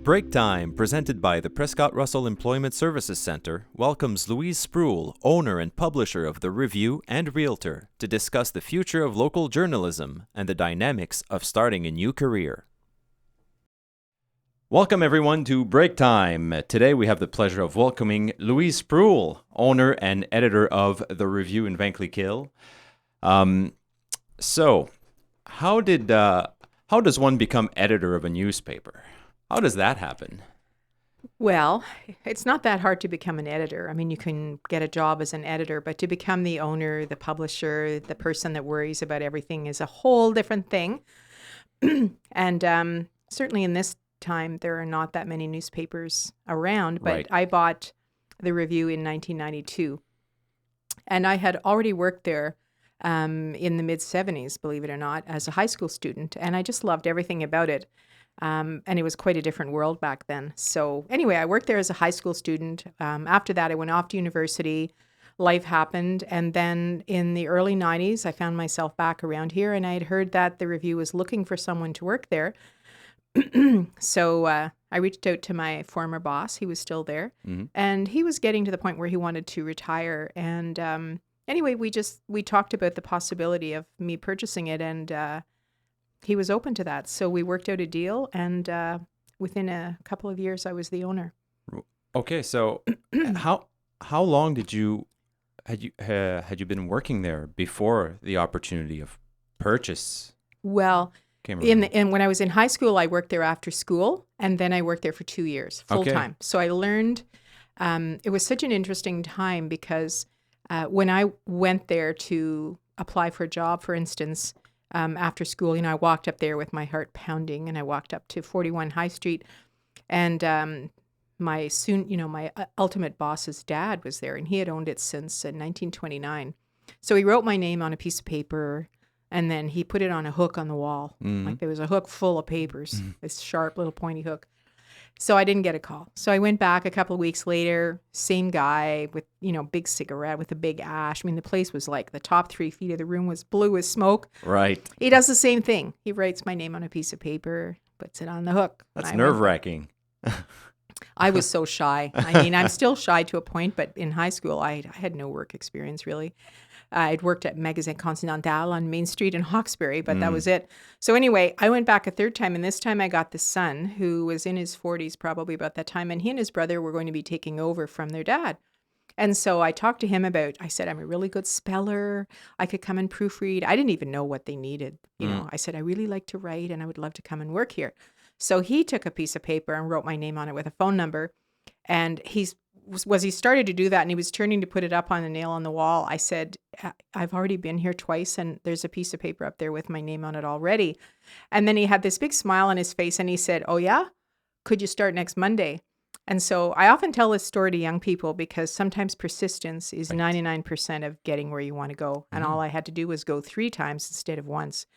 Breaktime, presented by the Prescott-Russell Employment Services Center, welcomes Louise Sproule, owner and publisher of The Review and realtor, to discuss the future of local journalism and the dynamics of starting a new career. Welcome everyone to Breaktime. Today we have the pleasure of welcoming Louise Sproule, owner and editor of The Review in Vankleek-Hill. So, how does one become editor of a newspaper? How does that happen? Well, it's not that hard to become an editor. I mean, you can get a job as an editor, but to become the owner, the publisher, the person that worries about everything is a whole different thing. And certainly in this time, there are not that many newspapers around, but Right. I bought The Review in 1992. And I had already worked there in the mid-70s, believe it or not, as a high school student. And I just loved everything about it. And it was quite a different world back then. So anyway, I worked there as a high school student. After that, I went off to university. Life happened. And then in the early 90s, I found myself back around here. And I had heard that the Review was looking for someone to work there. So I reached out to my former boss. He was still there. Mm-hmm. And he was getting to the point where he wanted to retire. And anyway, we talked about the possibility of me purchasing it. And he was open to that. So we worked out a deal, and within a couple of years, I was the owner. Okay, so how long had you been working there before the opportunity of purchase Well, came around? when I was in high school, I worked there after school, and then I worked there for 2 years, full time. So I learned, it was such an interesting time because when I went there to apply for a job, for instance, after school, I walked up there with my heart pounding, and I walked up to 41 High Street, and my ultimate boss's dad was there, and he had owned it since 1929. So he wrote my name on a piece of paper, and then he put it on a hook on the wall. Mm-hmm. Like there was a hook full of papers, this sharp little pointy hook. So I didn't get a call. So I went back a couple of weeks later, same guy with, big cigarette with a big ash. I mean, the place was like the top 3 feet of the room was blue as smoke. Right. He does the same thing. He writes my name on a piece of paper, puts it on the hook. That's nerve-wracking. I was so shy. I mean, I'm still shy to a point, but in high school, I had no work experience really. I'd worked at Magasin Continental on Main Street in Hawkesbury, but that was it. So anyway, I went back a third time, and this time I got the son who was in his 40s probably about that time, and he and his brother were going to be taking over from their dad. And so I talked to him I said, I'm a really good speller. I could come and proofread. I didn't even know what they needed. I said, I really like to write, and I would love to come and work here. So he took a piece of paper and wrote my name on it with a phone number, and he started to do that, and he was turning to put it up on a nail on the wall. I said, I've already been here twice, and there's a piece of paper up there with my name on it already. And then he had this big smile on his face, and he said, oh yeah? Could you start next Monday? And so I often tell this story to young people because sometimes persistence is 99% of getting where you want to go. And all I had to do was go 3 times instead of once.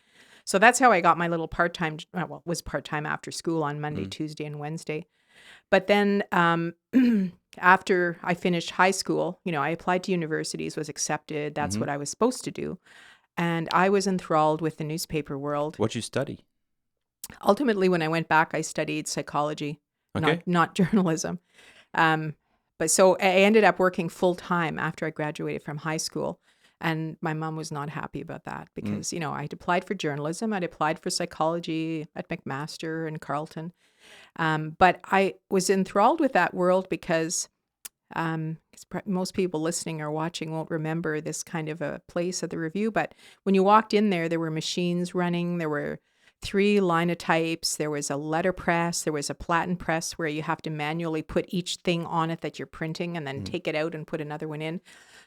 So that's how I got my little part-time, it was part-time after school on Monday, Tuesday, and Wednesday. But then after I finished high school, I applied to universities, was accepted. That's what I was supposed to do. And I was enthralled with the newspaper world. What'd you study? Ultimately, when I went back, I studied psychology, not journalism. But so I ended up working full-time after I graduated from high school. And my mom was not happy about that because, I'd applied for journalism. I'd applied for psychology at McMaster and Carleton. But I was enthralled with that world because most people listening or watching won't remember this kind of a place at the Review. But when you walked in there were machines running. There were 3 linotypes. There was a letterpress. There was a platen press where you have to manually put each thing on it that you're printing and then take it out and put another one in.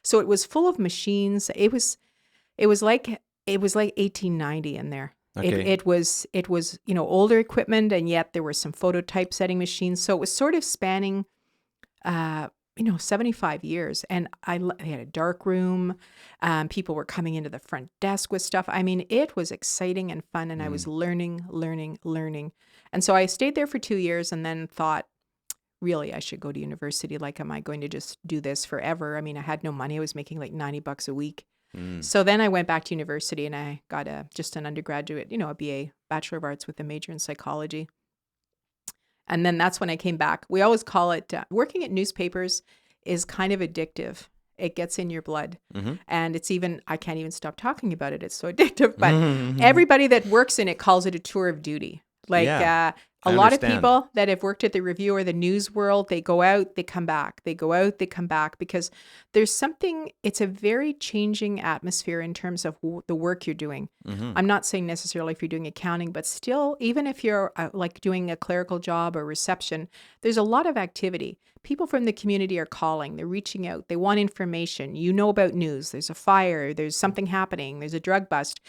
So it was full of machines. It was like 1890 in there. Okay. It was older equipment, and yet there were some photo typesetting machines. So it was sort of spanning 75 years. And they had a dark room. People were coming into the front desk with stuff. I mean, it was exciting and fun, and I was learning. And so I stayed there for 2 years and then thought, really, I should go to university. Like, am I going to just do this forever? I mean, I had no money. I was making like $90 a week. So then I went back to university and I got just an undergraduate, a BA, Bachelor of Arts with a major in psychology. And then that's when I came back. We always call it, working at newspapers is kind of addictive. It gets in your blood. And it's even, I can't even stop talking about it. It's so addictive. But everybody that works in it calls it a tour of duty. Like a lot of people that have worked at the Review or the news world, they go out, they come back. They go out, they come back, because there's something, it's a very changing atmosphere in terms of the work you're doing. I'm not saying necessarily if you're doing accounting, but still, even if you're like doing a clerical job or reception, there's a lot of activity. People from the community are calling, they're reaching out, they want information. You know about news, there's a fire, there's something happening, there's a drug bust.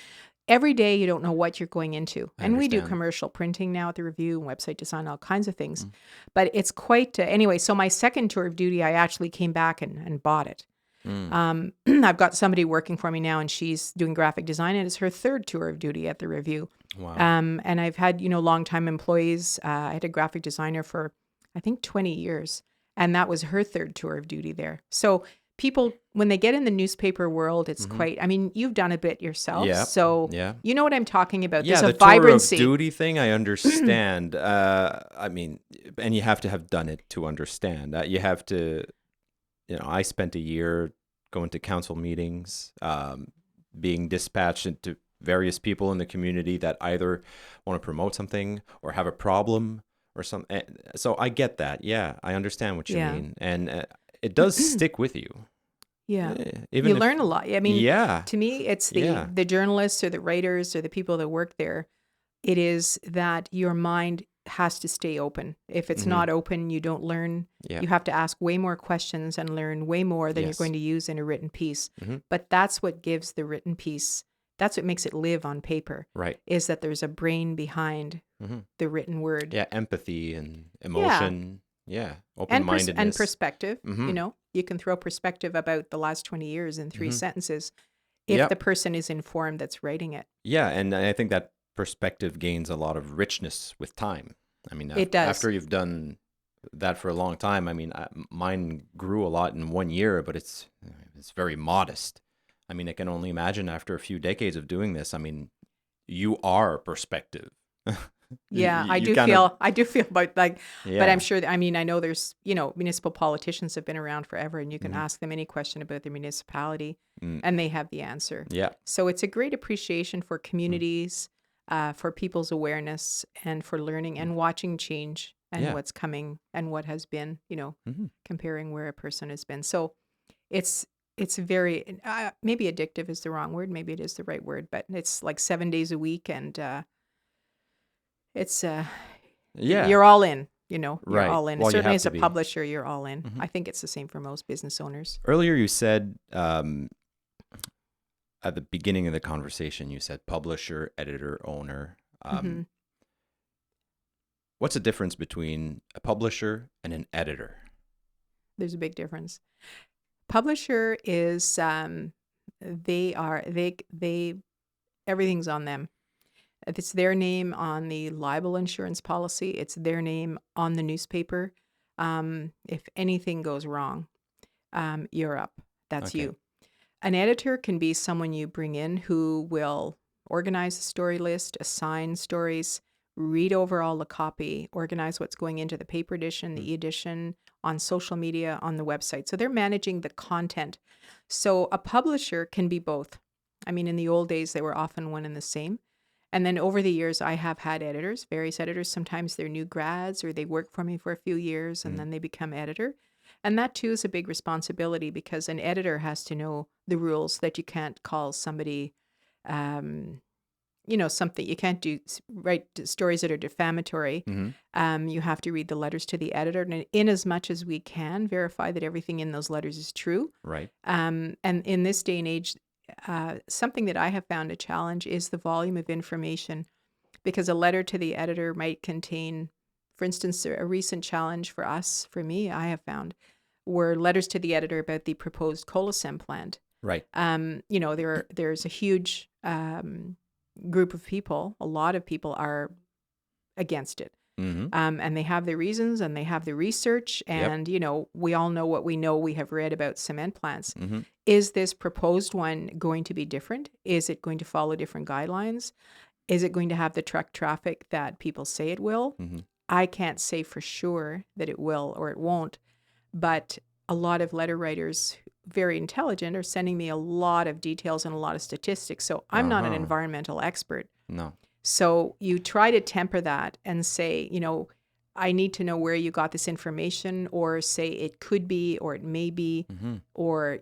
Every day you don't know what you're going into. And we do commercial printing now at the Review and website design, all kinds of things. But it's quite, anyway, so my second tour of duty, I actually came back and bought it. I've got somebody working for me now and she's doing graphic design and it's her third tour of duty at the Review. Wow. And I've had, longtime employees. I had a graphic designer for, I think, 20 years. And that was her third tour of duty there. So people, when they get in the newspaper world, it's quite, I mean, you've done a bit yourself. So you know what I'm talking about. There's a vibrancy. Tour of duty thing, I understand. I mean, and you have to have done it to understand. You have to, I spent a year going to council meetings, being dispatched into various people in the community that either want to promote something or have a problem or something. So I get that. Yeah, I understand what you mean. And it does stick with you. Yeah. You learn a lot. I mean, to me, it's the journalists or the writers or the people that work there. It is that your mind has to stay open. If it's not open, you don't learn. You have to ask way more questions and learn way more than you're going to use in a written piece. But that's what gives the written piece, that's what makes it live on paper. Right. Is that there's a brain behind the written word. Yeah, empathy and emotion. Yeah, open-mindedness. And perspective, you can throw perspective about the last 20 years in 3 sentences if the person is informed that's writing it. Yeah, and I think that perspective gains a lot of richness with time. I mean, it does. After you've done that for a long time, I mean, mine grew a lot in 1 year, but it's very modest. I mean, I can only imagine after a few decades of doing this, I mean, you are perspective. Yeah, I do feel about like, but I'm sure, I mean, I know there's, municipal politicians have been around forever and you can ask them any question about their municipality and they have the answer. Yeah. So it's a great appreciation for communities, for people's awareness and for learning and watching change and what's coming and what has been, comparing where a person has been. So it's very, maybe addictive is the wrong word. Maybe it is the right word, but it's like 7 days a week and, it's you're all in, you're all in. Well, certainly as a publisher, you're all in. I think it's the same for most business owners. Earlier you said, at the beginning of the conversation, you said publisher, editor, owner. What's the difference between a publisher and an editor? There's a big difference. Publisher is, they everything's on them. It's their name on the libel insurance policy. It's their name on the newspaper. If anything goes wrong, you're up. That's you. An editor can be someone you bring in who will organize the story list, assign stories, read over all the copy, organize what's going into the paper edition, the e-edition, on social media, on the website. So they're managing the content. So a publisher can be both. I mean, in the old days, they were often one and the same. And then over the years, I have had editors, various editors. Sometimes they're new grads or they work for me for a few years and then they become editor. And that too is a big responsibility because an editor has to know the rules that you can't call somebody, something you can't write stories that are defamatory. You have to read the letters to the editor and in as much as we can verify that everything in those letters is true. Right. And in this day and age, something that I have found a challenge is the volume of information because a letter to the editor might contain, for instance, a recent challenge for me, I have found, were letters to the editor about the proposed Colosem plant. Right. There's a huge group of people, a lot of people are against it. And they have their reasons and they have the research and, we all know what we have read about cement plants. Is this proposed one going to be different? Is it going to follow different guidelines? Is it going to have the truck traffic that people say it will? I can't say for sure that it will or it won't, but a lot of letter writers, very intelligent, are sending me a lot of details and a lot of statistics. So I'm not an environmental expert. No. So you try to temper that and say, I need to know where you got this information, or say it could be, or it may be, or,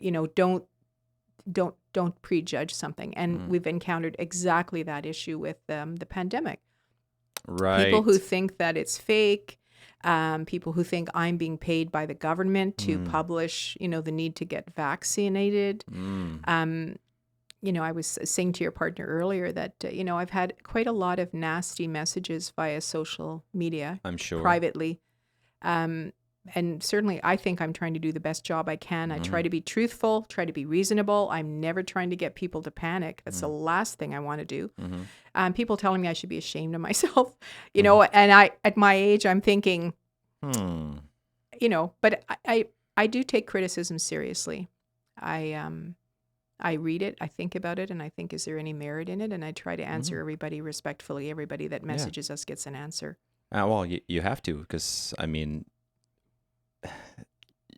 don't prejudge something. And we've encountered exactly that issue with the pandemic. Right. People who think that it's fake, people who think I'm being paid by the government to publish, the need to get vaccinated. I was saying to your partner earlier that, I've had quite a lot of nasty messages via social media. I'm sure. Privately. And certainly I think I'm trying to do the best job I can. I try to be truthful, try to be reasonable. I'm never trying to get people to panic. That's the last thing I want to do. People telling me I should be ashamed of myself, and at my age, I'm thinking, but I do take criticism seriously. I read it, I think about it, and I think, is there any merit in it? And I try to answer everybody respectfully. Everybody that messages us gets an answer. Well, you have to, because,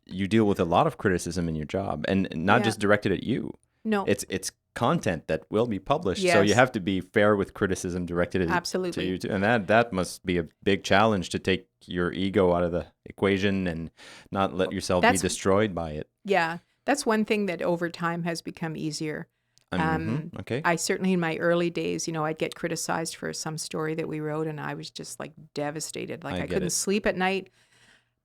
you deal with a lot of criticism in your job, and not just directed at you. No. It's content that will be published, Yes. so you have to be fair with criticism directed at Absolutely. to you too. And that must be a big challenge, to take your ego out of the equation and not let yourself be destroyed by it. Yeah. That's one thing that over time has become easier. Okay. I certainly, in my early days, I'd get criticized for some story that we wrote, and I was just like devastated. Like I couldn't sleep at night.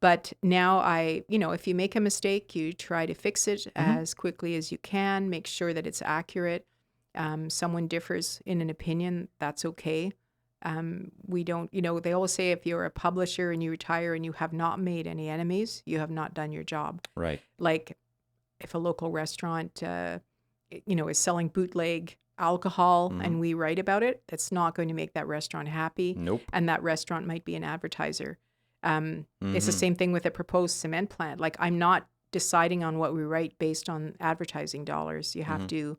But now if you make a mistake, you try to fix it as quickly as you can, make sure that it's accurate. Someone differs in an opinion, that's okay. We don't, they always say if you're a publisher and you retire and you have not made any enemies, you have not done your job. Right. Like if a local restaurant, is selling bootleg alcohol and we write about it, that's not going to make that restaurant happy. Nope. And that restaurant might be an advertiser. It's the same thing with a proposed cement plant. Like I'm not deciding on what we write based on advertising dollars. You have to,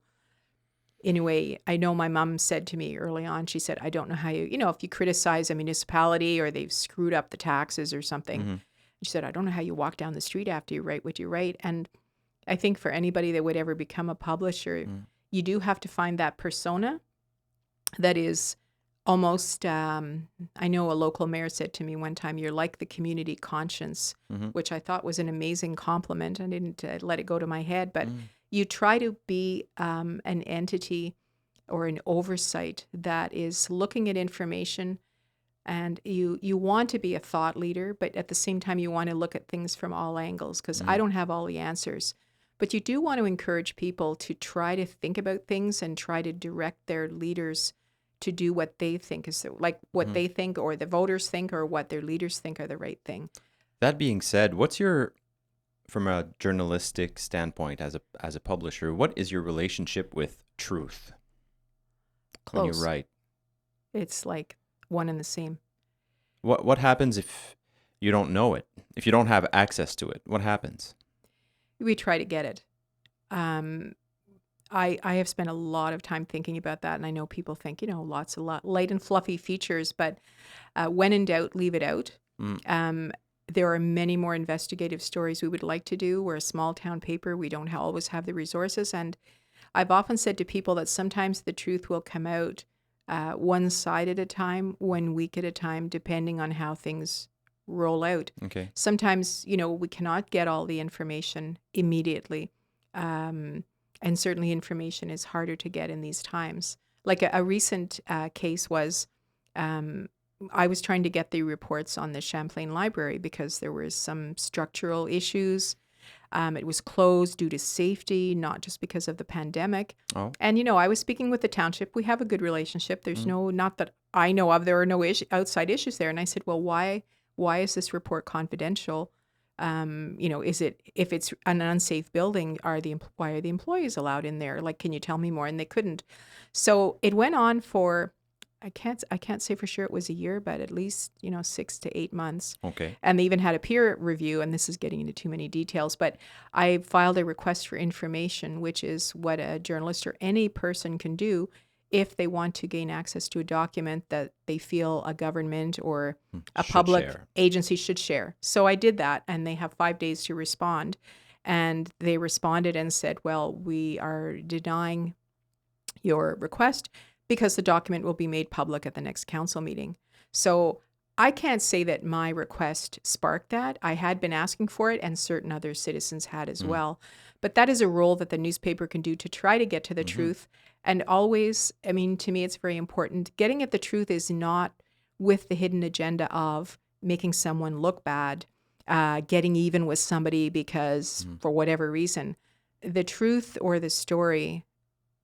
in a way, I know my mom said to me early on, she said, I don't know how if you criticize a municipality or they've screwed up the taxes or something, she said, I don't know how you walk down the street after you write what you write. And I think for anybody that would ever become a publisher, you do have to find that persona that is almost, I know a local mayor said to me one time, you're like the community conscience, which I thought was an amazing compliment. I didn't let it go to my head, but you try to be an entity or an oversight that is looking at information, and you want to be a thought leader, but at the same time, you want to look at things from all angles, because I don't have all the answers. But you do want to encourage people to try to think about things and try to direct their leaders to do what they think is like what they think, or the voters think, or what their leaders think are the right thing. That being said, from a journalistic standpoint, as a publisher, what is your relationship with truth? Close. When you write? It's like one and the same. What happens if you don't know it? If you don't have access to it, what happens? We try to get it. I have spent a lot of time thinking about that, and I know people think, lots of light and fluffy features, but when in doubt, leave it out. There are many more investigative stories we would like to do. We're a small town paper. We don't always have the resources, and I've often said to people that sometimes the truth will come out one side at a time, 1 week at a time, depending on how things roll out. Okay. Sometimes, we cannot get all the information immediately. And certainly information is harder to get in these times. Like a recent case was, I was trying to get the reports on the Champlain Library because there were some structural issues. It was closed due to safety, not just because of the pandemic. Oh. And, I was speaking with the township. We have a good relationship. There's not that I know of, there are no outside issues there. And I said, well, why is this report confidential? If it's an unsafe building, why are the employees allowed in there? Like, can you tell me more? And they couldn't. So it went on for, I can't say for sure it was a year, but at least, 6 to 8 months. Okay. And they even had a peer review, and this is getting into too many details, but I filed a request for information, which is what a journalist or any person can do if they want to gain access to a document that they feel a government or a Should public share. agency should share. So I did that, and they have 5 days to respond. And they responded and said, well, we are denying your request because the document will be made public at the next council meeting. So I can't say that my request sparked that. I had been asking for it, and certain other citizens had as well. But that is a role that the newspaper can do to try to get to the truth. And always, I mean, to me, it's very important. Getting at the truth is not with the hidden agenda of making someone look bad, getting even with somebody because for whatever reason. The truth or the story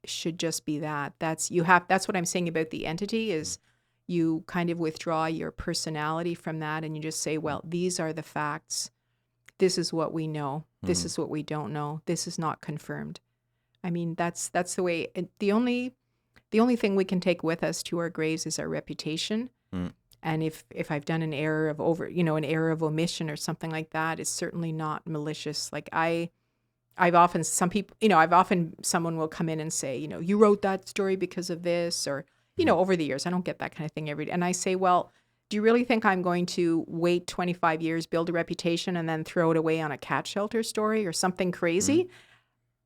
should just be that. That's what I'm saying about the entity is you kind of withdraw your personality from that and you just say, well, these are the facts. This is what we know. This is what we don't know. This is not confirmed. I mean, that's the way. The only thing we can take with us to our graves is our reputation. And if I've done an error of an error of omission or something like that, it's certainly not malicious. Like I've often someone will come in and say, you wrote that story because of this, or over the years, I don't get that kind of thing every day. And I say, well, do you really think I'm going to wait 25 years, build a reputation, and then throw it away on a cat shelter story or something crazy?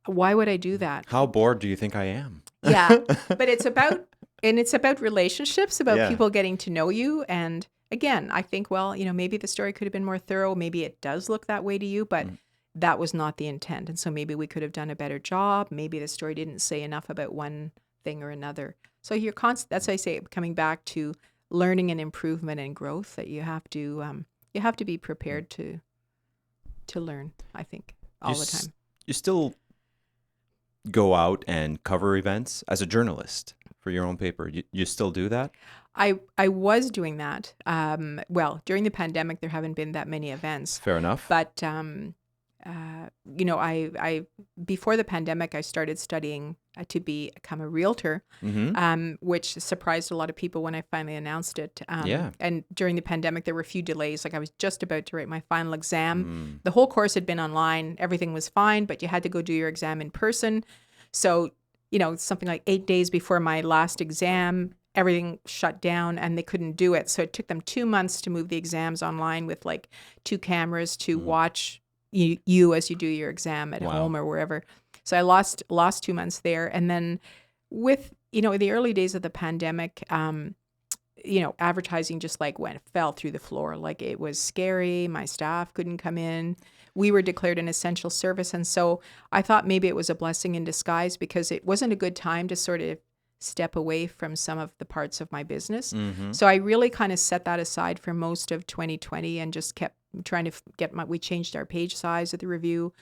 Why would I do that? How bored do you think I am? Yeah, but it's about relationships, about Yeah. people getting to know you. And again, I think, well, maybe the story could have been more thorough. Maybe it does look that way to you, but that was not the intent. And so maybe we could have done a better job. Maybe the story didn't say enough about one thing or another. So you're that's why I say, coming back to learning and improvement and growth, that you have to be prepared to learn, I think, all the time. You still go out and cover events as a journalist for your own paper. You still do that? I was doing that. Well, during the pandemic, there haven't been that many events. Fair enough. But I before the pandemic, I started studying to become a realtor, which surprised a lot of people when I finally announced it. And during the pandemic, there were a few delays. Like I was just about to write my final exam. The whole course had been online. Everything was fine, but you had to go do your exam in person. So, something like 8 days before my last exam, everything shut down and they couldn't do it. So it took them 2 months to move the exams online with like 2 cameras to watch you as you do your exam at home or wherever. So I lost 2 months there. And then with, the early days of the pandemic, advertising just fell through the floor. Like it was scary. My staff couldn't come in. We were declared an essential service. And so I thought maybe it was a blessing in disguise because it wasn't a good time to sort of step away from some of the parts of my business. So I really kind of set that aside for most of 2020 and just kept trying to we changed our page size of the review.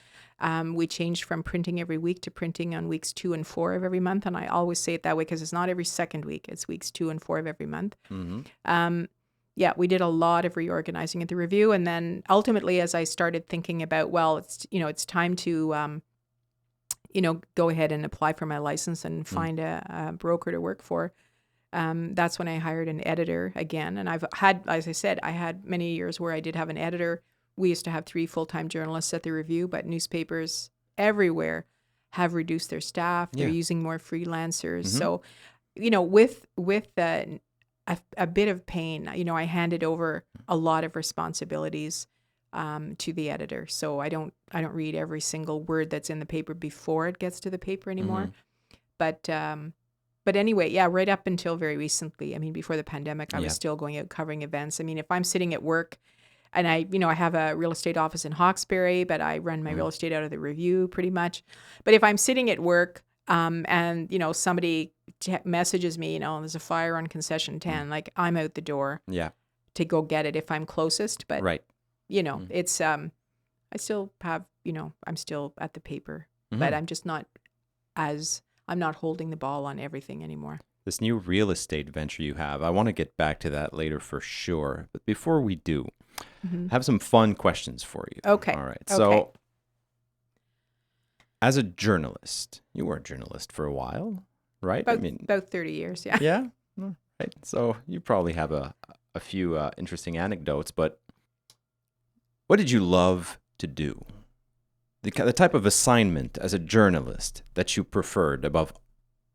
We changed from printing every week to printing on weeks 2 and 4 of every month. And I always say it that way because it's not every second week, it's weeks 2 and 4 of every month. We did a lot of reorganizing at the review. And then ultimately, as I started thinking about, well, it's time to, go ahead and apply for my license and find a broker to work for. That's when I hired an editor again. And I've had, as I said, I had many years where I did have an editor. We used to have 3 full-time journalists at the review, but newspapers everywhere have reduced their staff. They're using more freelancers. So, with a bit of pain, I handed over a lot of responsibilities to the editor. So I don't read every single word that's in the paper before it gets to the paper anymore. But anyway, right up until very recently, I mean, before the pandemic, I was still going out covering events. I mean, if I'm sitting at work and I have a real estate office in Hawkesbury, but I run my real estate out of the review pretty much. But if I'm sitting at work and, somebody messages me, there's a fire on concession 10, like I'm out the door to go get it if I'm closest. But, it's, I still have, I'm still at the paper, but I'm just not I'm not holding the ball on everything anymore. This new real estate venture you have, I want to get back to that later for sure. But before we do, I have some fun questions for you. Okay. All right. So, as a journalist, you were a journalist for a while, right? About 30 years, yeah. Yeah? Right. So, you probably have a few interesting anecdotes, but what did you love to do? The type of assignment as a journalist that you preferred above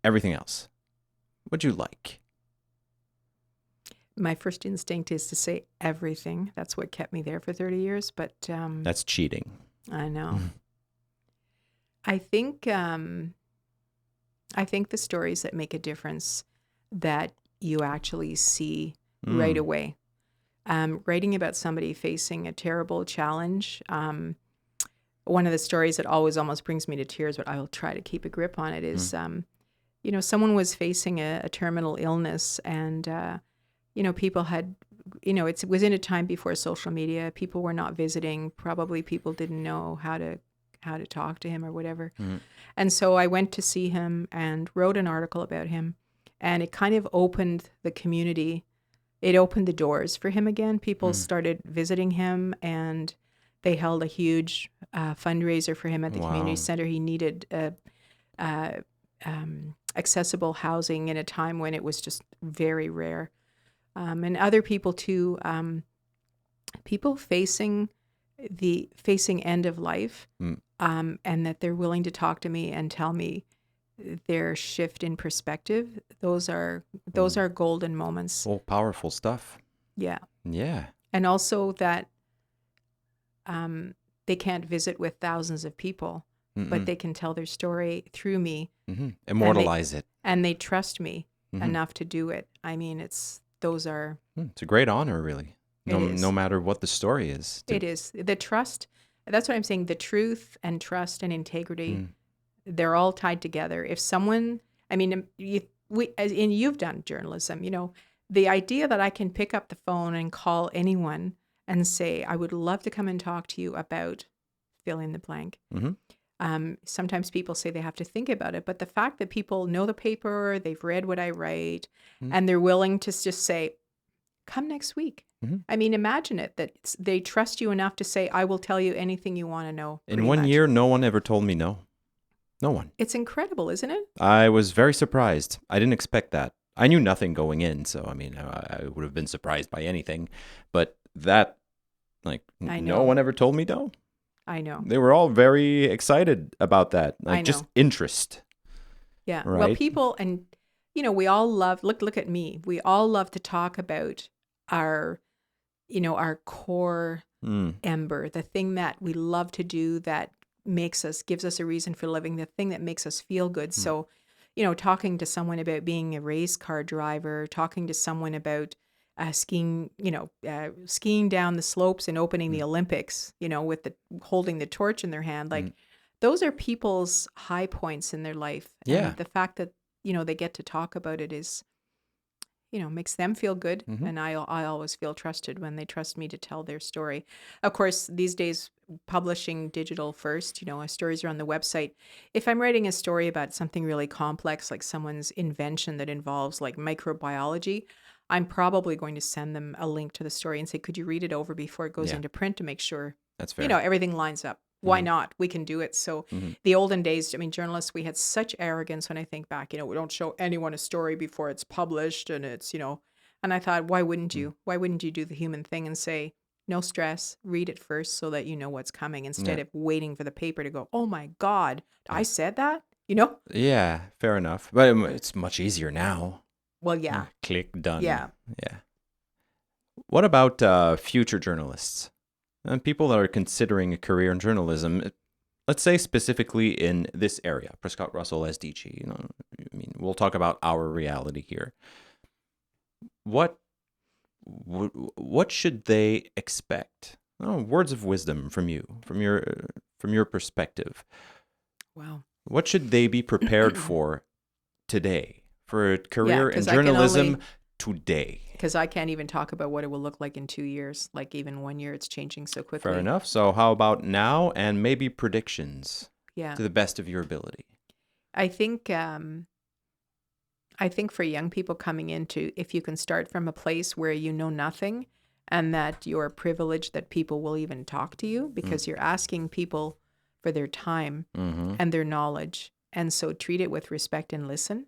everything else? What'd you like? My first instinct is to say everything. That's what kept me there for 30 years. But That's cheating. I know. I think the stories that make a difference that you actually see right away. Writing about somebody facing a terrible challenge. One of the stories that always almost brings me to tears, but I'll try to keep a grip on it, is, someone was facing a terminal illness, and, people had, it was in a time before social media. People were not visiting. Probably people didn't know how to talk to him or whatever. And so I went to see him and wrote an article about him, and it kind of opened the community. It opened the doors for him again. People started visiting him, and they held a huge fundraiser for him at the community center. He needed accessible housing in a time when it was just very rare. And other people too, people facing end of life, and that they're willing to talk to me and tell me their shift in perspective. Those are golden moments. Oh, powerful stuff. Yeah. Yeah. And also that they can't visit with thousands of people, but they can tell their story through me. Immortalize it. And they trust me enough to do it. I mean, it's a great honor, really. No matter what the story is. It is. The trust, that's what I'm saying. The truth and trust and integrity, they're all tied together. If someone, I mean, you've done journalism, the idea that I can pick up the phone and call anyone and say, I would love to come and talk to you about fill in the blank. Sometimes people say they have to think about it, but the fact that people know the paper, they've read what I write, and they're willing to just say, come next week. I mean, imagine it, that they trust you enough to say, I will tell you anything you want to know. In 1 year, no one ever told me no. No one. It's incredible, isn't it? I was very surprised. I didn't expect that. I knew nothing going in, so I mean, I would have been surprised by anything. But that, no one ever told me no. I know. They were all very excited about that, just interest. Yeah. Right? Well, people, and we all love. Look at me. We all love to talk about our core ember, the thing that we love to do that gives us a reason for living, the thing that makes us feel good. So, talking to someone about being a race car driver, talking to someone about skiing down the slopes and opening the Olympics, with holding the torch in their hand, those are people's high points in their life. Yeah. And the fact that, they get to talk about it is, makes them feel good. And I always feel trusted when they trust me to tell their story. Of course, these days, publishing digital first, stories are on the website. If I'm writing a story about something really complex, like someone's invention that involves microbiology, I'm probably going to send them a link to the story and say, could you read it over before it goes into print to make sure, that's fair. Everything lines up. Why not? We can do it. So the olden days, journalists, we had such arrogance when I think back, we don't show anyone a story before it's published, and it's, and I thought, why wouldn't you? Why wouldn't you do the human thing and say, no stress, read it first so that you know what's coming, instead of waiting for the paper to go, oh my God, I said that, Yeah, fair enough. But it's much easier now. Well, yeah. Click, done. Yeah. Yeah. What about future journalists? And people that are considering a career in journalism, let's say specifically in this area, Prescott-Russell, SDG. We'll talk about our reality here. What should they expect? Words of wisdom from you, from your perspective. Wow. What should they be prepared for today, for a career in journalism today? Because I can't even talk about what it will look like in 2 years. Even 1 year, it's changing so quickly. Fair enough. So how about now and maybe predictions? Yeah. To the best of your ability. I think for young people coming into, if you can start from a place where you know nothing, and that you're privileged that people will even talk to you, because you're asking people for their time and their knowledge. And so treat it with respect and listen.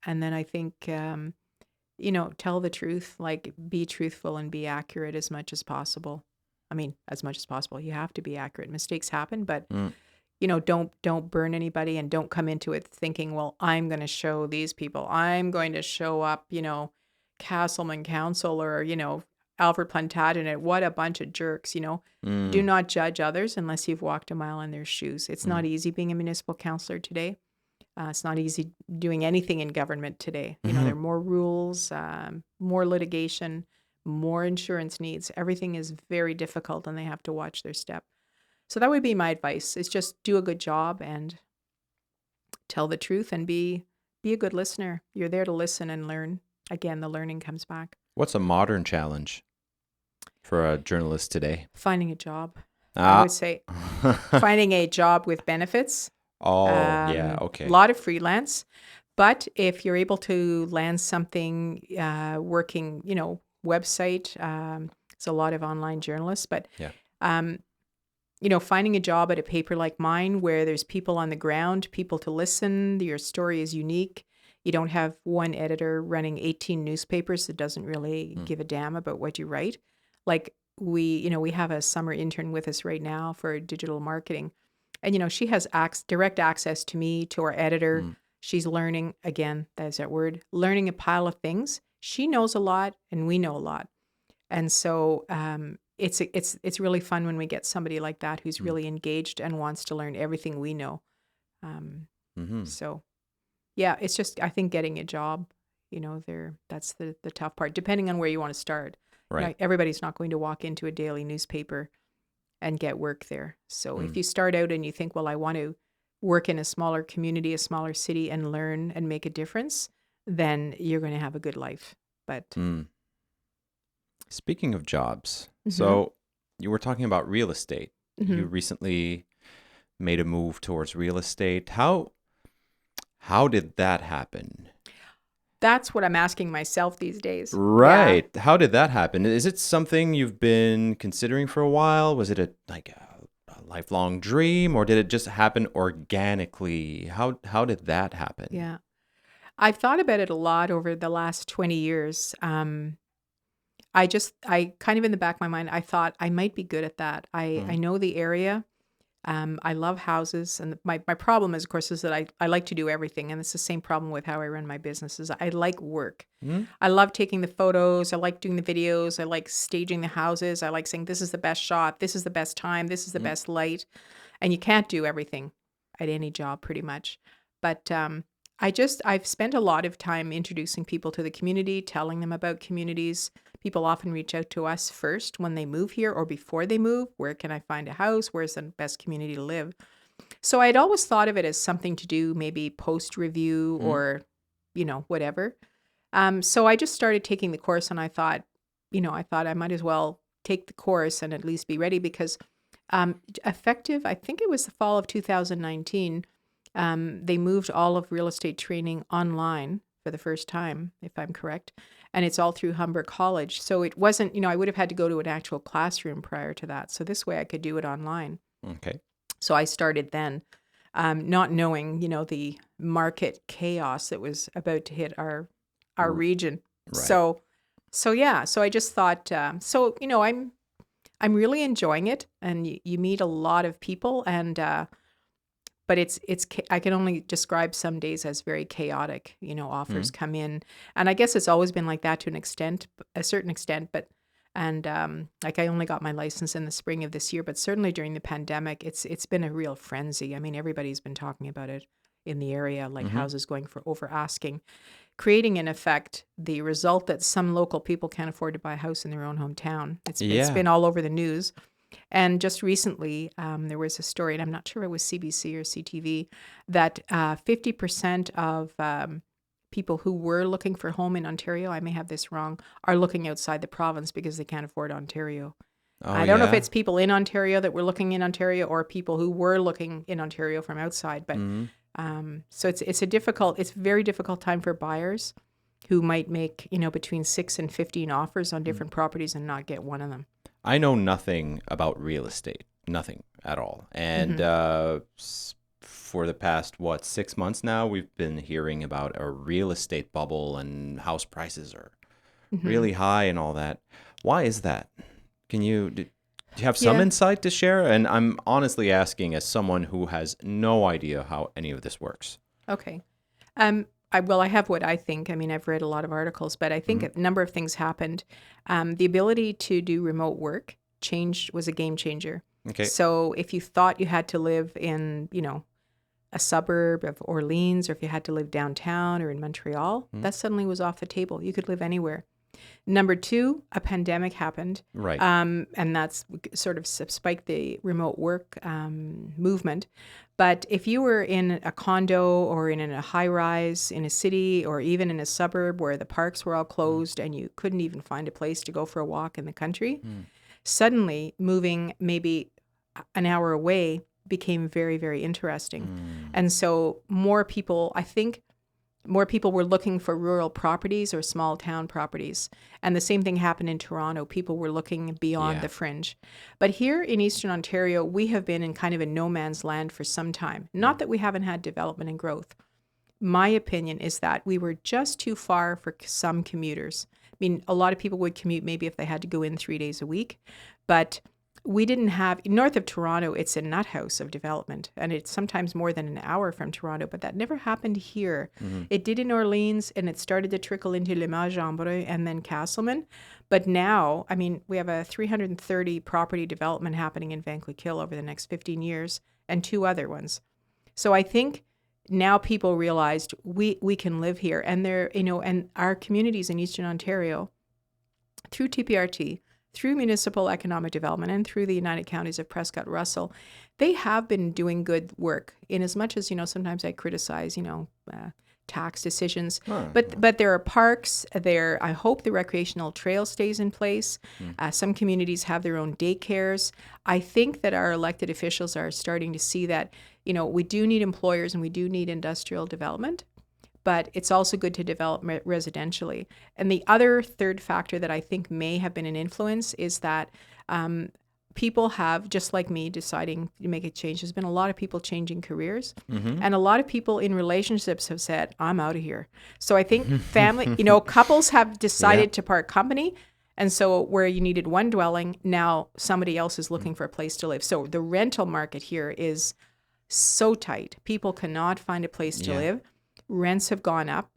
And then I think, tell the truth, be truthful and be accurate as much as possible. As much as possible. You have to be accurate. Mistakes happen, but don't burn anybody, and don't come into it thinking, well, I'm going to show these people, I'm going to show up, Castleman Council or, Alfred Plantagenet, what a bunch of jerks, Do not judge others unless you've walked a mile in their shoes. It's not easy being a municipal councillor today. It's not easy doing anything in government today. There are more rules, more litigation, more insurance needs. Everything is very difficult, and they have to watch their step. So that would be my advice, is just do a good job and tell the truth and be a good listener. You're there to listen and learn. Again, the learning comes back. What's a modern challenge for a journalist today? Finding a job. I would say finding a job with benefits. Oh, yeah, okay. A lot of freelance. But if you're able to land something working, website, it's a lot of online journalists, but finding a job at a paper like mine where there's people on the ground, people to listen, your story is unique. You don't have one editor running 18 newspapers that doesn't really give a damn about what you write. Like we have a summer intern with us right now for digital marketing. And, she has direct access to me, to our editor. She's learning, again, that's that word, learning a pile of things. She knows a lot and we know a lot. And so it's really fun when we get somebody like that who's really engaged and wants to learn everything we know. So, yeah, it's just, I think getting a job, that's the tough part, depending on where you want to start. Right. Everybody's not going to walk into a daily newspaper and get work there. So if you start out and you think, well, I want to work in a smaller community, a smaller city, and learn and make a difference, then you're going to have a good life. But speaking of jobs, so you were talking about real estate. You recently made a move towards real estate. How did that happen? That's what I'm asking myself these days. Right. Yeah. How did that happen? Is it something you've been considering for a while? Was it a lifelong dream, or did it just happen organically? How did that happen? Yeah. I've thought about it a lot over the last 20 years. I kind of in the back of my mind, I thought I might be good at that. I know the area. I love houses, and my problem is, of course, is that I like to do everything, and it's the same problem with how I run my businesses. I like work. I love taking the photos. I like doing the videos. I like staging the houses. I like saying, this is the best shot. This is the best time. This is the best light. And you can't do everything at any job pretty much. But I've spent a lot of time introducing people to the community, telling them about communities. People often reach out to us first when they move here or before they move. Where can I find a house? Where's the best community to live? So I'd always thought of it as something to do, maybe post-review or, whatever. So I just started taking the course, and I thought I might as well take the course and at least be ready, because effective, I think it was the fall of 2019, they moved all of real estate training online for the first time, if I'm correct. And it's all through Humber College. So it wasn't, I would have had to go to an actual classroom prior to that. So this way I could do it online. Okay. So I started then, not knowing, the market chaos that was about to hit our region. Right. So yeah, so I just thought, I'm really enjoying it, and you meet a lot of people, and but it's I can only describe some days as very chaotic. Offers come in, and I guess it's always been like that to a certain extent. But I only got my license in the spring of this year, but certainly during the pandemic, it's been a real frenzy. I mean, everybody's been talking about it in the area, like houses going for over asking, creating in effect the result that some local people can't afford to buy a house in their own hometown. It's been all over the news. And just recently, there was a story, and I'm not sure if it was CBC or CTV, that 50% of people who were looking for a home in Ontario, I may have this wrong, are looking outside the province because they can't afford Ontario. I don't know if it's people in Ontario that were looking in Ontario or people who were looking in Ontario from outside. But so it's a very difficult time for buyers who might make, between 6 and 15 offers on different properties and not get one of them. I know nothing about real estate, nothing at all. And for the past, 6 months now, we've been hearing about a real estate bubble, and house prices are really high and all that. Why is that? Can you Do you have some insight to share? And I'm honestly asking as someone who has no idea how any of this works. Okay. I have what I think. I mean, I've read a lot of articles, but I think a number of things happened. The ability to do remote work was a game changer. Okay. So if you thought you had to live in, a suburb of Orleans, or if you had to live downtown or in Montreal, that suddenly was off the table. You could live anywhere. Number two, a pandemic happened. Right. And that's sort of spiked the remote work movement. But if you were in a condo or in a high rise in a city or even in a suburb where the parks were all closed and you couldn't even find a place to go for a walk in the country, suddenly moving maybe an hour away became very, very interesting. And so more people were looking for rural properties or small town properties. And the same thing happened in Toronto. People were looking beyond the fringe. But here in Eastern Ontario, we have been in kind of a no man's land for some time. Not that we haven't had development and growth. My opinion is that we were just too far for some commuters. I mean, a lot of people would commute maybe if they had to go in 3 days a week. But we didn't have, north of Toronto, it's a nut house of development, and it's sometimes more than an hour from Toronto, but that never happened here. It did in Orleans, and it started to trickle into Limoges-Embrun and then Castleman. But now, I mean, we have a 330 property development happening in Vankwick-Hill over the next 15 years, and 2 other ones. So I think now people realized we can live here, and and our communities in Eastern Ontario, through TPRT, through municipal economic development and through the United Counties of Prescott-Russell, they have been doing good work. In as much as, sometimes I criticize, tax decisions, but there are parks there. I hope the recreational trail stays in place. Some communities have their own daycares. I think that our elected officials are starting to see that, we do need employers and we do need industrial development, but it's also good to develop residentially. And the other third factor that I think may have been an influence is that people have, just like me, deciding to make a change. There's been a lot of people changing careers, and a lot of people in relationships have said, I'm out of here. So I think family, couples have decided to part company. And so where you needed one dwelling, now somebody else is looking for a place to live. So the rental market here is so tight. People cannot find a place to live. Rents have gone up.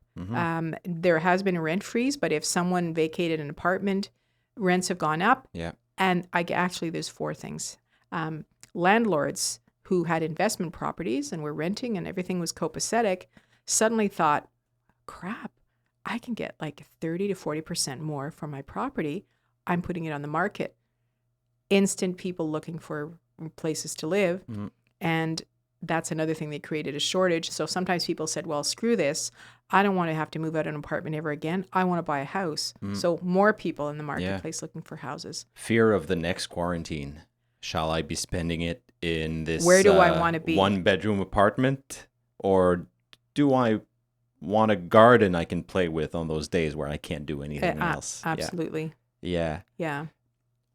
There has been a rent freeze, but if someone vacated an apartment, rents have gone up. Yeah. And actually, there's 4 things. Landlords who had investment properties and were renting and everything was copacetic suddenly thought, crap, I can get like 30 to 40% more for my property. I'm putting it on the market. Instant people looking for places to live. And that's another thing that created a shortage. So sometimes people said, well, screw this. I don't want to have to move out of an apartment ever again. I want to buy a house. So more people in the marketplace looking for houses. Fear of the next quarantine. Shall I be spending it in this Where do I want to be? 1-bedroom apartment? Or do I want a garden I can play with on those days where I can't do anything else? Absolutely. Yeah. Yeah.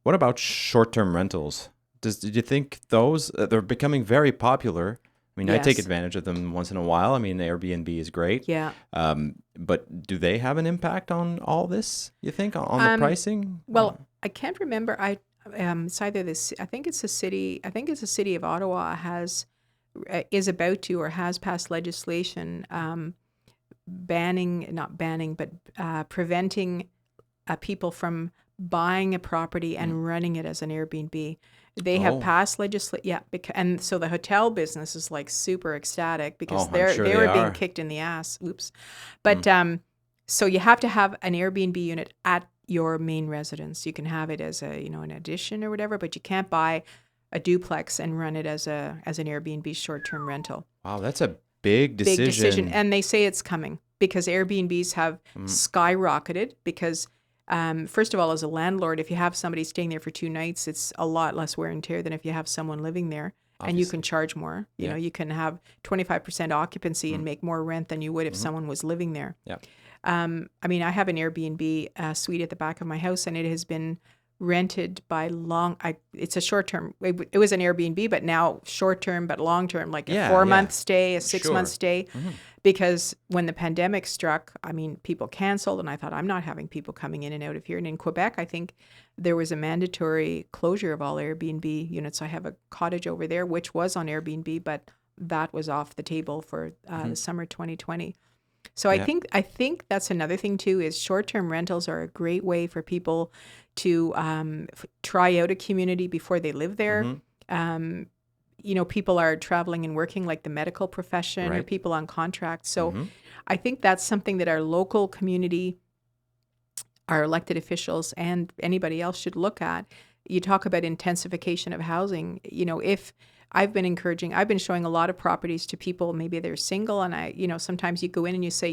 What about short-term rentals? Did you think those, they're becoming very popular? I mean, I take advantage of them once in a while. I mean, Airbnb is great. Yeah. But do they have an impact on all this, you think, on the pricing? Well, I can't remember. It's either this, I think it's the city of Ottawa is about to or has passed legislation preventing people from buying a property and running it as an Airbnb. They have passed legislation, and so the hotel business is like super ecstatic because they were being kicked in the ass. Oops, but so you have to have an Airbnb unit at your main residence. You can have it as an addition or whatever, but you can't buy a duplex and run it as an Airbnb short-term rental. Wow, that's a big decision. Big decision, and they say it's coming because Airbnbs have skyrocketed because. First of all, as a landlord, if you have somebody staying there for 2 nights, it's a lot less wear and tear than if you have someone living there. Obviously. And you can charge more. You know, you can have 25% occupancy and make more rent than you would if someone was living there. Yeah. I mean, I have an Airbnb suite at the back of my house, and it has been rented by it's a short term. It was an Airbnb, but now short term, but long term, like a 4-month stay, a 6-month stay. Because when the pandemic struck, I mean, people canceled, and I thought, I'm not having people coming in and out of here. And in Quebec, I think there was a mandatory closure of all Airbnb units. I have a cottage over there, which was on Airbnb, but that was off the table for the summer 2020. So I think that's another thing too, is short-term rentals are a great way for people to try out a community before they live there. People are traveling and working, like the medical profession or people on contract. So I think that's something that our local community, our elected officials, and anybody else should look at. You talk about intensification of housing. If I've been showing a lot of properties to people, maybe they're single, and sometimes you go in and you say,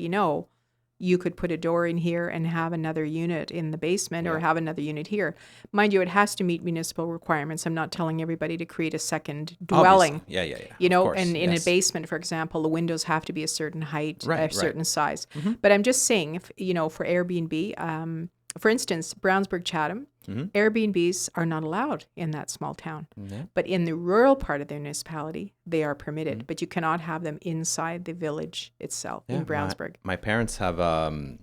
you could put a door in here and have another unit in the basement or have another unit here. Mind you, it has to meet municipal requirements. I'm not telling everybody to create a second dwelling. Obviously. And in a basement, for example, the windows have to be a certain height, a certain size. But I'm just saying, for Airbnb, for instance, Brownsburg, Chatham, Airbnbs are not allowed in that small town. But in the rural part of the municipality, they are permitted. But you cannot have them inside the village itself in Brownsburg. My parents have a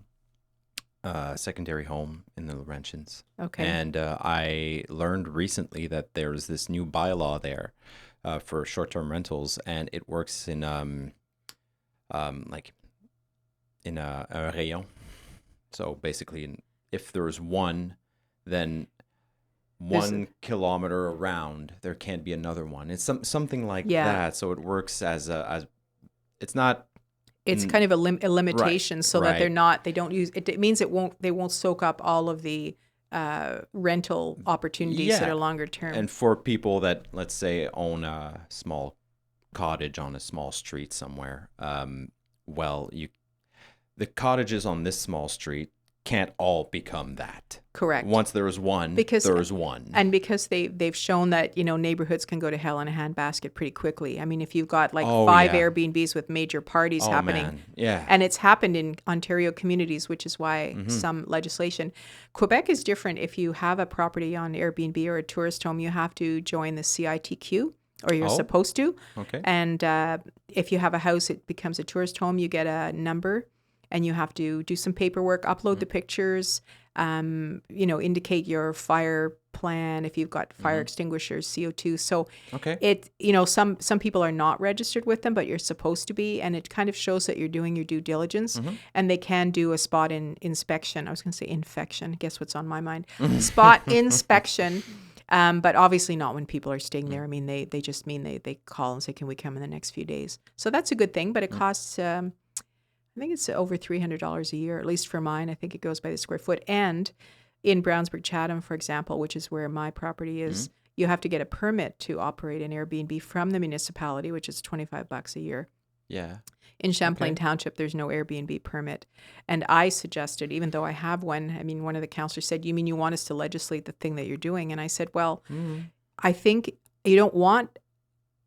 secondary home in the Laurentians. Okay. And I learned recently that there's this new bylaw there for short-term rentals, and it works in a rayon. So basically, if there's one, then 1 kilometer around there can't be another one. It's something like that. So it works as it's not. It's kind of a limitation, so that they don't use it. It means they won't soak up all of the rental opportunities that are longer term. And for people that, let's say, own a small cottage on a small street somewhere, the cottages on this small street can't all become that. Correct. Once there is one, there is one. And because they've shown that, neighborhoods can go to hell in a handbasket pretty quickly. I mean, if you've got 5 Airbnbs with major parties happening. Man. Yeah. And it's happened in Ontario communities, which is why some legislation. Quebec is different. If you have a property on Airbnb or a tourist home, you have to join the CITQ. Or you're supposed to. Okay. And if you have a house, it becomes a tourist home. You get a number. And you have to do some paperwork, upload the pictures, indicate your fire plan, if you've got fire extinguishers, CO2. So some people are not registered with them, but you're supposed to be. And it kind of shows that you're doing your due diligence. And they can do a spot inspection. I was going to say infection. Guess what's on my mind? Spot inspection. But obviously not when people are staying there. I mean, they just mean they call and say, can we come in the next few days? So that's a good thing, but it costs... I think it's over $300 a year, at least for mine. I think it goes by the square foot. And in Brownsburg, Chatham, for example, which is where my property is, you have to get a permit to operate an Airbnb from the municipality, which is $25 a year. Yeah. In Champlain Township, there's no Airbnb permit. And I suggested, even though I have one, one of the councillors said, you mean you want us to legislate the thing that you're doing? And I said, well, I think you don't want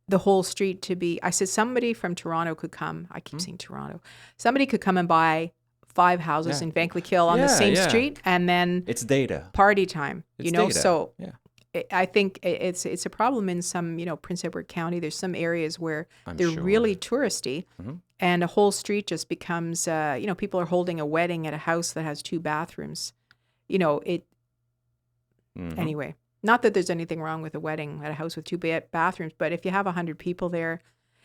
the whole street to be, I said, somebody from Toronto could come. I keep saying Toronto. Somebody could come and buy 5 houses in Vankleek-Hill on the same street, and then it's data party time, data. So I think it's a problem in some, Prince Edward County. There's some areas where they're really touristy, and a whole street just becomes, people are holding a wedding at a house that has 2 bathrooms. Anyway. Not that there's anything wrong with a wedding at a house with 2 bathrooms, but if you have 100 people there,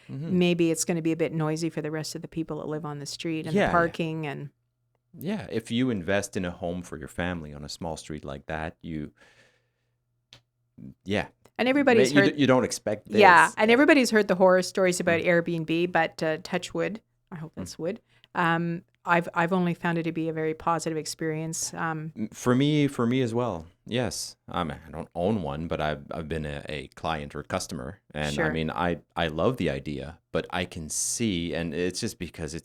maybe it's going to be a bit noisy for the rest of the people that live on the street and the parking and. Yeah, if you invest in a home for your family on a small street like that, And everybody's heard. You don't expect this. Yeah, and everybody's heard the horror stories about Airbnb, but touch wood. I hope that's wood. I've only found it to be a very positive experience. For me as well. Yes. I don't own one, but I've been a client or customer, and I love the idea, but I can see, and it's just because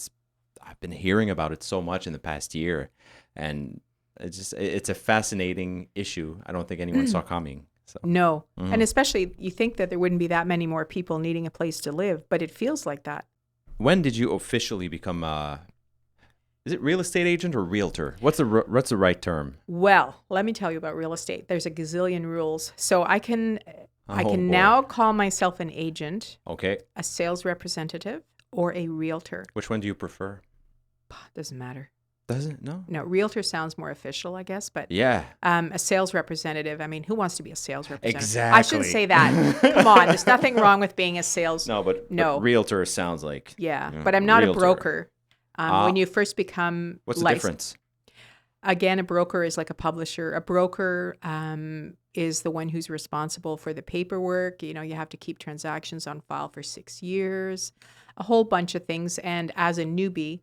I've been hearing about it so much in the past year, and it's a fascinating issue. I don't think anyone saw coming. So. No, and especially you think that there wouldn't be that many more people needing a place to live, but it feels like that. When did you officially become Is it real estate agent or realtor? What's the right term? Well, let me tell you about real estate. There's a gazillion rules. So I can boy. now call myself an agent, Okay. a sales representative, or a realtor. Which one do you prefer? Doesn't matter. Doesn't? No? No, realtor sounds more official, I guess, but Yeah. a sales representative, I mean, who wants to be a sales representative? Exactly. I shouldn't say that. Come on, there's nothing wrong with being a sales. But realtor sounds like. Yeah, but I'm not realtor. a broker. When you first become What's the difference? Again, a broker is like a publisher. A broker is the one who's responsible for the paperwork. You know, you have to keep transactions on file for 6 years, a whole bunch of things. And as a newbie,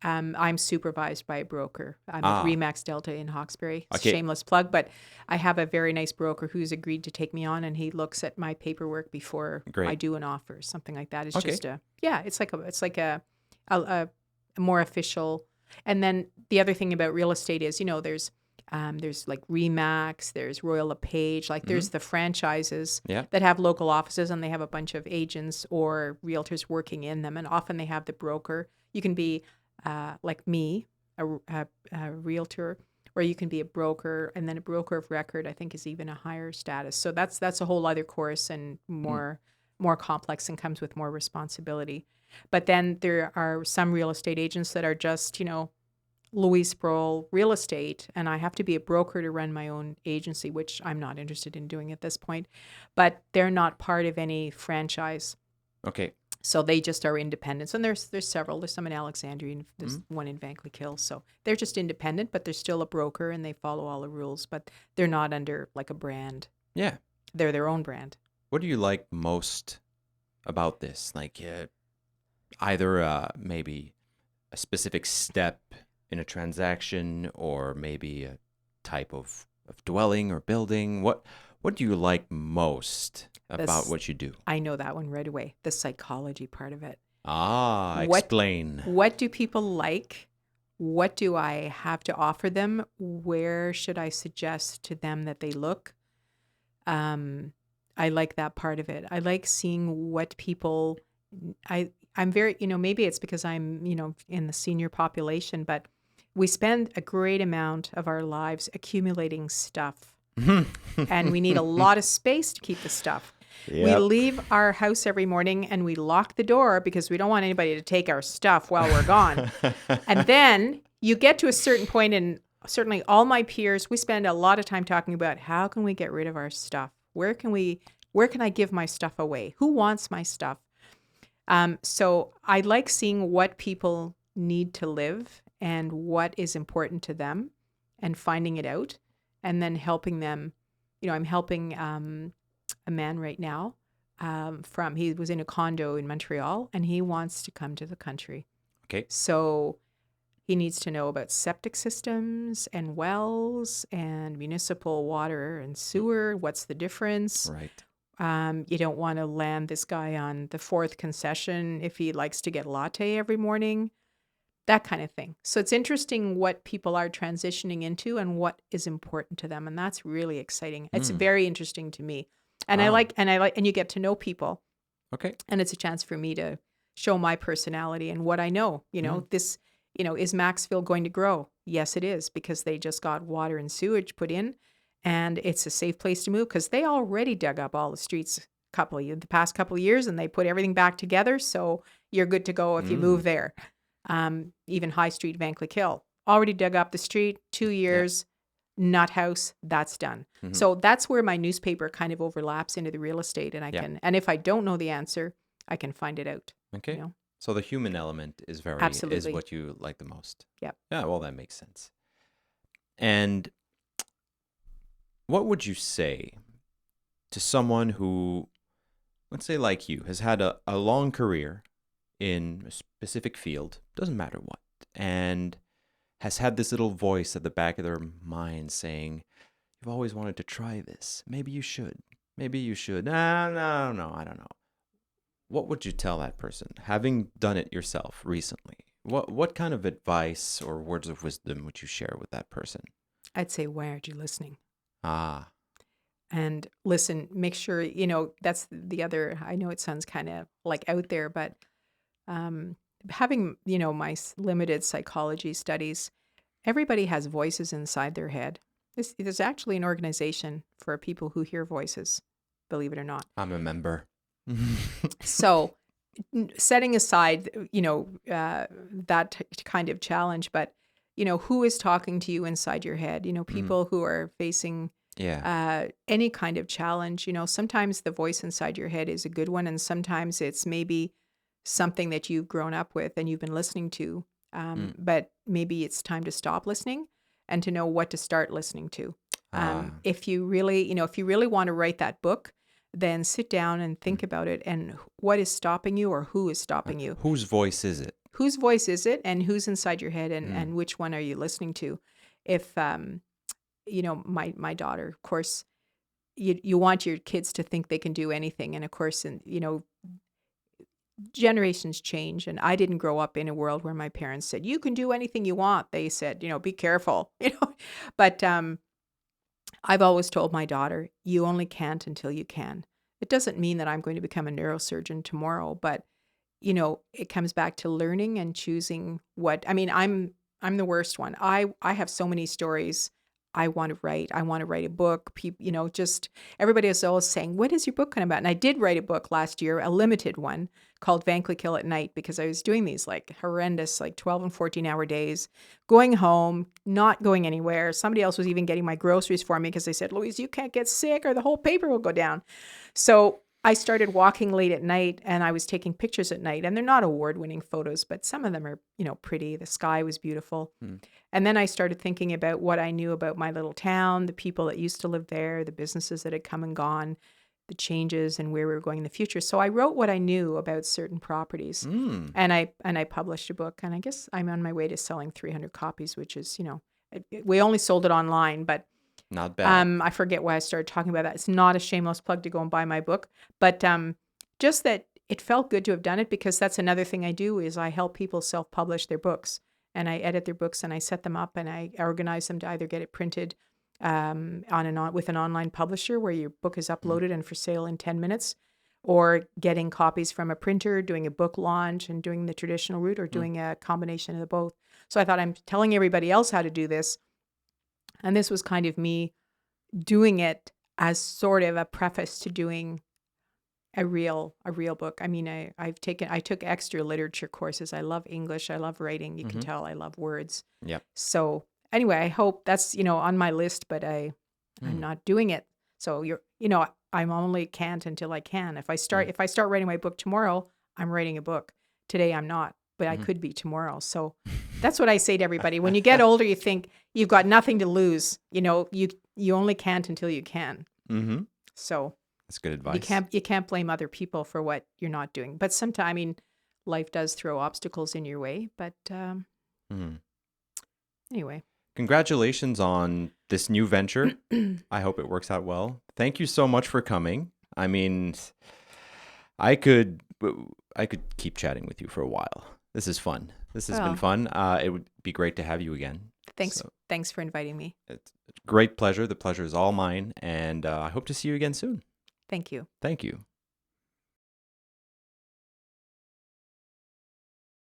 I'm supervised by a broker. I'm at Remax Delta in Hawkesbury. Okay. Shameless plug, but I have a very nice broker who's agreed to take me on, and he looks at my paperwork before I do an offer, something like that. It's just it's like a more official. And then the other thing about real estate is, you know, there's like Remax, there's Royal LePage, like there's the franchises that have local offices, and they have a bunch of agents or realtors working in them, and often they have the broker. You can be like me, a realtor, or you can be a broker, and then a broker of record, I think, is even a higher status. So that's a whole other course and more complex and comes with more responsibility. But then there are some real estate agents that are just, you know, Louise Sproule real estate, and I have to be a broker to run my own agency, which I'm not interested in doing at this point. But they're not part of any franchise. Okay. So they just are independents. And there's several. There's some in Alexandria, and there's one in Vankleek Hill. So they're just independent, but they're still a broker, and they follow all the rules. But they're not under like a brand. Yeah. They're their own brand. What do you like most about this? Like either maybe a specific step in a transaction, or maybe a type of dwelling or building. What do you like most about what you do? I know that one right away. The psychology part of it. Explain. What do people like? What do I have to offer them? Where should I suggest to them that they look? I like that part of it. I like seeing what people. I'm very, you know, maybe it's because I'm, you know, in the senior population, but we spend a great amount of our lives accumulating stuff. And we need a lot of space to keep the stuff. Yep. We leave our house every morning and we lock the door because we don't want anybody to take our stuff while we're gone. And then you get to a certain point, and certainly all my peers, we spend a lot of time talking about how can we get rid of our stuff? Where can I give my stuff away? Who wants my stuff? So I like seeing what people need to live and what is important to them, and finding it out, and then helping them. You know, I'm helping a man right now he was in a condo in Montreal, and he wants to come to the country. Okay. So he needs to know about septic systems and wells and municipal water and sewer. What's the difference? Right. You don't want to land this guy on the fourth concession if he likes to get a latte every morning, that kind of thing. So it's interesting what people are transitioning into and what is important to them. And that's really exciting. It's very interesting to me. And and you get to know people. Okay. And it's a chance for me to show my personality and what I know. You know, is Maxville going to grow? Yes, it is, because they just got water and sewage put in. And it's a safe place to move because they already dug up all the streets the past couple of years, and they put everything back together. So you're good to go if you move there. Even High Street, Vankleek Hill, already dug up the street, 2 years, nut house, that's done. So that's where my newspaper kind of overlaps into the real estate, and I can, and if I don't know the answer, I can find it out. Okay. You know? So the human element is is what you like the most. Yep. Yeah, well, that makes sense. And what would you say to someone who, let's say like you, has had a long career in a specific field, doesn't matter what, and has had this little voice at the back of their mind saying, you've always wanted to try this. Maybe you should. Maybe you should. No, I don't know. What would you tell that person, having done it yourself recently? What kind of advice or words of wisdom would you share with that person? I'd say, why aren't you listening? And listen, make sure, you know, that's the other, I know it sounds kind of like out there, but having, my limited psychology studies, everybody has voices inside their head. There's actually an organization for people who hear voices, believe it or not. I'm a member. So setting aside, that kind of challenge, but, who is talking to you inside your head? People who are facing any kind of challenge, sometimes the voice inside your head is a good one. And sometimes it's maybe something that you've grown up with and you've been listening to. But maybe it's time to stop listening and to know what to start listening to. If you really want to write that book, then sit down and think about it and what is stopping you or who is stopping you. Whose voice is it? Whose voice is it and who's inside your head and which one are you listening to? If, my daughter, of course, you want your kids to think they can do anything. And of course, generations change. And I didn't grow up in a world where my parents said, you can do anything you want. They said, be careful, but, I've always told my daughter, you only can't until you can. It doesn't mean that I'm going to become a neurosurgeon tomorrow, but it comes back to learning and choosing I'm the worst one. I have so many stories I want to write. I want to write a book. People, just everybody is always saying, what is your book kind of about? And I did write a book last year, a limited one called Vankly Kill at Night, because I was doing these horrendous 12 and 14-hour days, going home, not going anywhere. Somebody else was even getting my groceries for me because they said, Louise, you can't get sick or the whole paper will go down. So I started walking late at night and I was taking pictures at night, and they're not award-winning photos, but some of them are, pretty. The sky was beautiful. And then I started thinking about what I knew about my little town, the people that used to live there, the businesses that had come and gone, the changes and where we were going in the future. So I wrote what I knew about certain properties and I published a book, and I guess I'm on my way to selling 300 copies, which is, we only sold it online, but not bad. I forget why I started talking about that. It's not a shameless plug to go and buy my book, but just that it felt good to have done it, because that's another thing I do is I help people self-publish their books, and I edit their books and I set them up and I organize them to either get it printed with an online publisher where your book is uploaded and for sale in 10 minutes, or getting copies from a printer, doing a book launch and doing the traditional route, or doing a combination of the both. So I thought, I'm telling everybody else how to do this. And this was kind of me doing it as sort of a preface to doing a real book. I mean, I took extra literature courses. I love English. I love writing. You can tell I love words. Yep. So anyway, I hope that's, on my list, but I'm not doing it. So I'm only can't until I can. If I start writing my book tomorrow, I'm writing a book. Today I'm not, but I could be tomorrow. So that's what I say to everybody. When you get older, you think you've got nothing to lose. You only can't until you can. Mm-hmm. So that's good advice. You can't blame other people for what you're not doing. But sometimes, life does throw obstacles in your way. But anyway. Congratulations on this new venture. I hope it works out well. Thank you so much for coming. I mean, I could keep chatting with you for a while. This is fun. This has been fun. It would be great to have you again. Thanks for inviting me. It's a great pleasure. The pleasure is all mine. And I hope to see you again soon. Thank you. Thank you.